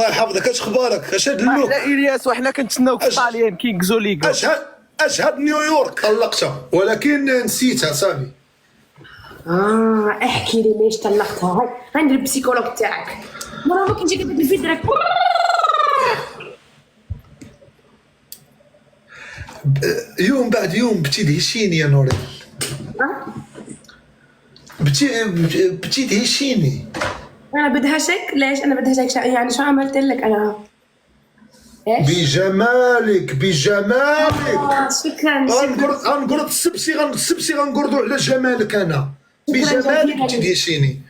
الله يحفظك. اش اخبارك؟ اش هاد اللوك؟ احنا الياس وحنا كنتسناوك في الطاليان كينكزو ليغا. اشهد نيويورك طلقتها ولكن نسيتها صافي. احكي لي ليش طلقتها. عندي البسيكولوج تاعك. مرة ما كنتي كتبت الفيديو راك يوم بعد يوم بتي تهشيني يا نوري. بتي تهشيني. انا بدهشك ليش؟ انا بدهشك يعني شو عملت لك انا؟ ايش؟ بجمالك شكرا غنقرض السبسي غنقرضو على جمالك انا. بجمالك بتي تهشيني.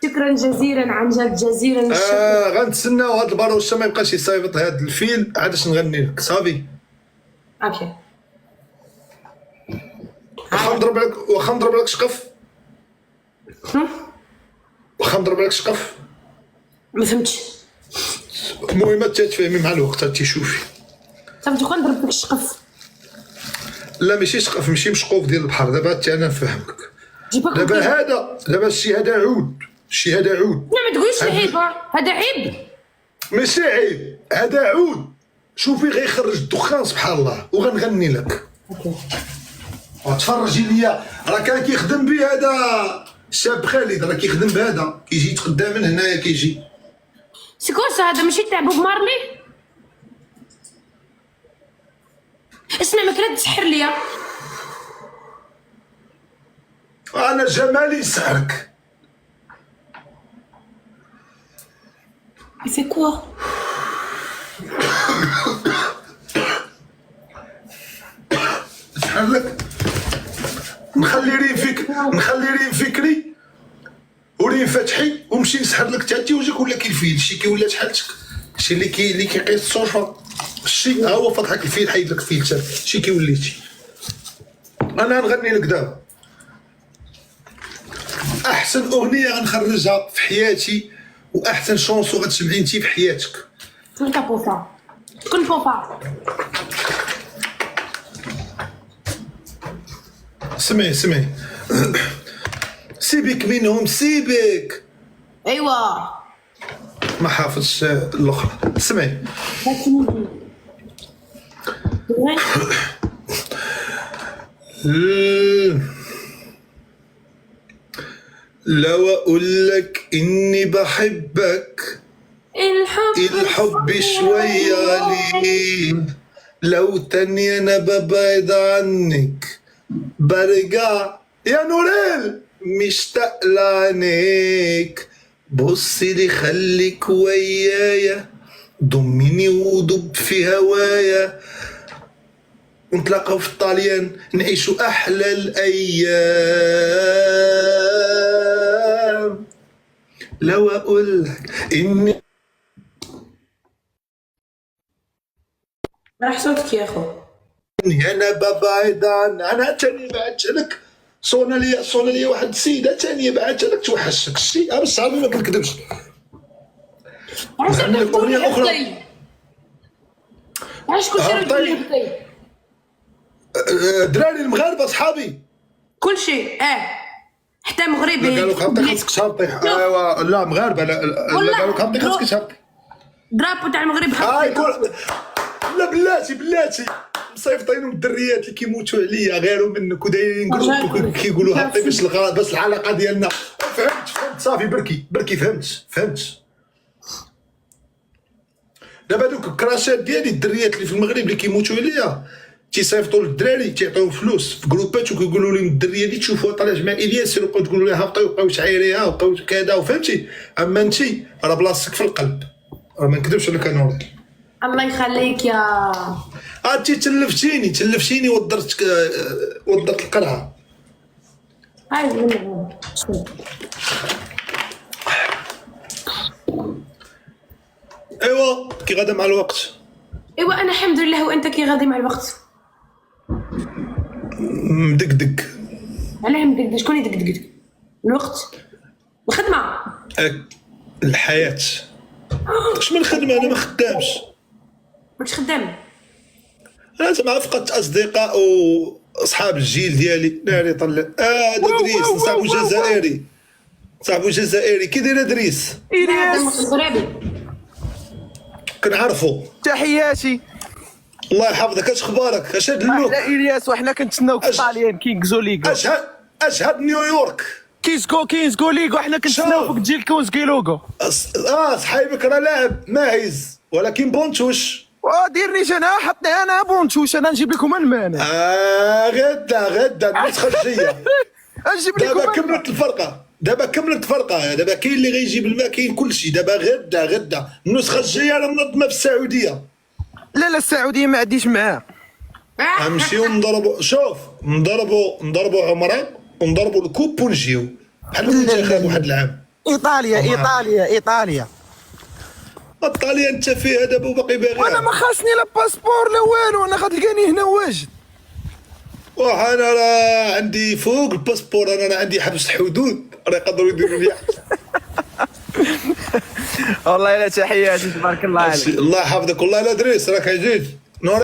شكرا جزيلا عن جد جزيلا الشكر. غنتسناو هاد الباروشه ما يبقاش يصايفط هاد الفيل عادش نغني لك صافي. اوكي واخا نضرب لك شقف. واخا نضرب لك شقف. ما فهمتش. المهم تتفهمي مع الوقت تيشوفي. صافي واخا نضرب لك الشقف. لا ماشي شقف ماشي مشقوف ديال البحر. دابا حتى انا نفهمك. دابا الشي هذا عود. الشي هذا عود. لا ما تقولش عيب. هذا عيب. ماشي عيب هذا عود. شوفي غيخرج الدخان سبحان الله وغنغني لك. اوكي تفرجي ليا راه كان كيخدم بيه هذا الشاب خالد. راه كيخدم بهذا كيجي يتقدى من هنايا كيجي. سكوسه هذا ماشي تاع بوب مارلي. اسمع ما كلا تسحر ليا. انا جمالي يسحرك. في كوا نسحر لك. نخلي ريم فكري وريم فتحي ونمشي نسحر لك تاعتي وجهك ولا كيفيد. شي كي ولات حالتك. شي اللي كيقيس الصوفه. الشي ها هو فتحك الفيل حيد لك الفيل تاعك. شي كي وليتي. انا نغني لك دابا احسن اغنيه غنخرجها في حياتي واحسن شونسو غتسمعي انت في حياتك. كنت بوفا سمعي سيبك منهم سيبك. ايوا ما حافظش الاخرى. سمعي لو اقول لك اني بحبك الحب شوية لي. لو تاني انا ببعد عنك برجع يا نوريل مشتاق لعينيك. بصي لي خليك ويايا ضميني ودب في هوايا ونتلاقاو في الطاليان نعيشو احلى الايام. لو اقول لك اني راح صوتك يا اخو. انا ببعد عن انا تاني بعت لك صونا لي واحد السيده تانية بعت لك توحشك الشيء بس صافي ما كنكذبش. علاش اغنيه اخرى؟ علاش كلشي راه دراري المغاربه صحابي كلشي حتى مغربي قالوا خاطري خاصك تهبطي. ايوا لا مغاربه لا قالوا خاطري خاصك تهبطي. درابو تاع المغرب يقول لا بلاتي مصيفطين الدريات اللي كيموتوا عليا غيروا منك ودايرين جروب كيقولوا هبطي باش العلاقه ديالنا. فهمت صافي بركي فهمت. دابا دوك الكراشات ديالي الدريات اللي في المغرب اللي كيموتوا عليا تيصيفطوا للدراري تيعطيوهم فلوس في جروبات وكيقولوا لهم الدريه اللي تشوفوها طالعه مع الياس سيروا بقاو تقولوا لها هبطي وبقاو تعايريها وبقاو كذا وفهمتي. اما انت راه بلاصتك في القلب راه ما نكذبش عليك انا نوري. الله يخليك يا انت تلفتيني ودرت القرعه. هاي ايوا كي غادا مع الوقت. ايوا انا الحمد لله. وانت كي غادي مع الوقت؟ مدقدق. علاه مدقدق؟ شكون يدقدق؟ الوقت الخدمه الحياه. اش من خدمه انا ما خدامش. ماكش خدام؟ انا زعما فقدت اصدقاء واصحاب الجيل ديالي. ناري طلع هذا دريس صاحبو جزائري كي داير دريس؟ مغربي كنعرفوا. تحياتي. الله يحفظك، اش اخبارك؟ اش هاد اللوك؟ احنا الياس وحنا كنتسناوك في الطاليان كينغزو ليغو. اشهد نيويورك. كينزكو ليغو حنا كنتسناوك تجي الكونسكي لوغو. صحيبك راه لاعب ماهز ولكن بونتوش. ديرنيش انا، حطني انا بونتوش، انا نجيب لكم المانع. غدا النسخه الجايه. نجيب لكم دابا كملت الفرقه، دابا كاين اللي غيجيب الماء، كاين كلشي. دابا غدا النسخه الجايه انا منظمه في السعوديه. لا السعوديه ما عنديش معاه. غنمشيو نضربوا، شوف نضربوا عمره ونضربوا الكوب ونجيو بحال المنتخب واحد العام. ايطاليا الطاليان انت فيها دابا وباقي باغي. وانا ما خاصني لا باسبور لا والو، انا غتلقاني هنا واجد. انا راه عندي فوق الباسبور، انا راه عندي حبس الحدود، راه يقدروا يديروا لي والله لا تحياتي، تبارك الله عليك. الله يحفظك. والله لا دريس راك عجيب.